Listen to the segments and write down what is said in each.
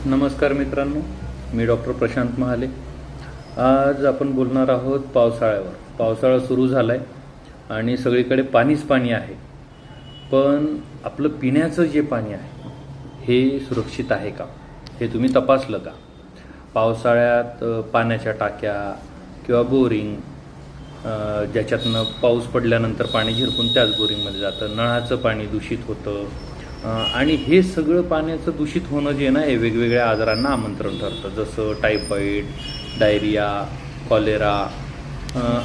नमस्कार मित्रांनो, मी डॉक्टर प्रशांत महाले. आज आपण बोलणार आहोत पावसाळ्यावर. पावसाळा सुरू झाला आहे आणि सगळीकडे पाणीच पाणी आहे. पण आपलं पिण्याचं जे पाणी आहे हे सुरक्षित आहे का, हे तुम्ही तपासलं का? पावसाळ्यात पाण्याच्या टाक्या किंवा बोरिंग, ज्याच्यातनं पाऊस पडल्यानंतर पाणी झिरपून त्याच बोरिंगमध्ये जातं, नळाचं पाणी दूषित होतं. आणि हे सगळं पाण्याचं दूषित होणं जे ना, हे वेगवेगळ्या आजारांना आमंत्रण ठरतं, जसं टायफॉईड, डायरिया, कॉलेरा.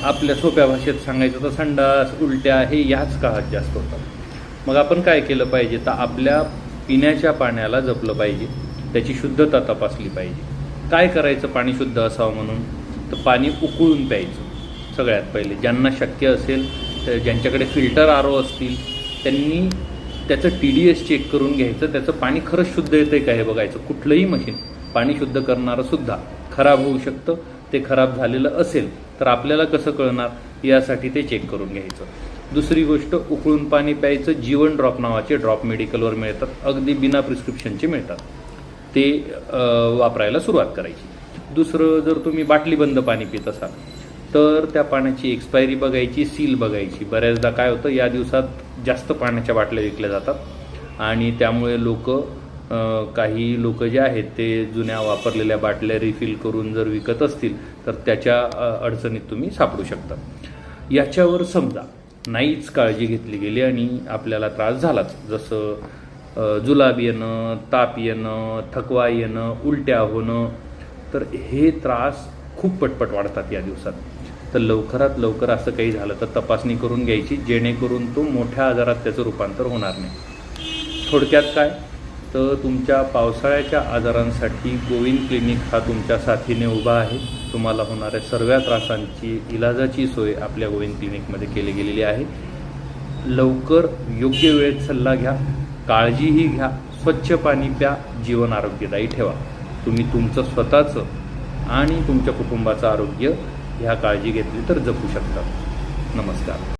आपल्या सोप्या भाषेत सांगायचं तर संडास, उलट्या हे याच काळात जास्त होतात. मग आपण काय केलं पाहिजे? तर आपल्या पिण्याच्या पाण्याला जपलं पाहिजे, त्याची शुद्धता तपासली पाहिजे. काय करायचं पाणी शुद्ध असावं म्हणून? तर पाणी उकळून प्यायचं सगळ्यात पहिले. ज्यांना शक्य असेल, ज्यांच्याकडे फिल्टर RO असतील, त्यांनी त्याचं TDS चेक करून घ्यायचं. त्याचं पाणी खरंच शुद्ध येतं का हे बघायचं. कुठलंही मशीन पाणी शुद्ध करणारं सुद्धा खराब होऊ शकतं. ते खराब झालेलं असेल तर आपल्याला कसं कळणार, यासाठी ते चेक करून घ्यायचं. दुसरी गोष्ट, उकळून पाणी प्यायचं. जीवन ड्रॉप नावाचे ड्रॉप मेडिकलवर मिळतात, अगदी बिना प्रिस्क्रिप्शनचे मिळतात. ते वापरायला सुरुवात करायची. दुसरं, जर तुम्ही बाटलीबंद पाणी पित असाल तर त्या पाण्याची एक्सपायरी बघायची, सील बघायची. बऱ्याचदा काय होतं, या दिवसात जास्त पाण्याच्या बाटल्या विकल्या जातात आणि त्यामुळे काही लोक जे आहेत ते जुन्या वापरलेल्या बाटल्या रिफिल करून जर विकत असतील तर त्याच्या अडचणीत तुम्ही सापडू शकता. याच्यावर समजा नाहीच काळजी घेतली गेली आणि आपल्याला त्रास झालाच, जसं जुलाब येणं, ताप येणं, थकवा येणं, उलट्या होणं, तर हे त्रास खूप पटपट वाढतात या दिवसात. तर लवकरात लवकर असं काही झालं तर तपासणी करून घ्यायची, जेणेकरून तो मोठ्या आजारात त्याचं रूपांतर होणार नाही. थोडक्यात काय, तर तुमच्या पावसाळ्याच्या आजारांसाठी गोविंद क्लिनिक हा तुमच्या साथीने उभा आहे. तुम्हाला होणाऱ्या सर्व त्रासांची इलाजाची सोय आपल्या गोविंद क्लिनिकमध्ये केली गेलेली आहे. लवकर योग्य वेळेत सल्ला घ्या, काळजीही घ्या, स्वच्छ पाणी प्या, जीवन आरोग्यदायी ठेवा. तुम्ही तुमचं स्वतःचं आणि तुमच्या कुटुंबाचं आरोग्य ह्या काळजी घेतली तर जपू शकता. नमस्कार.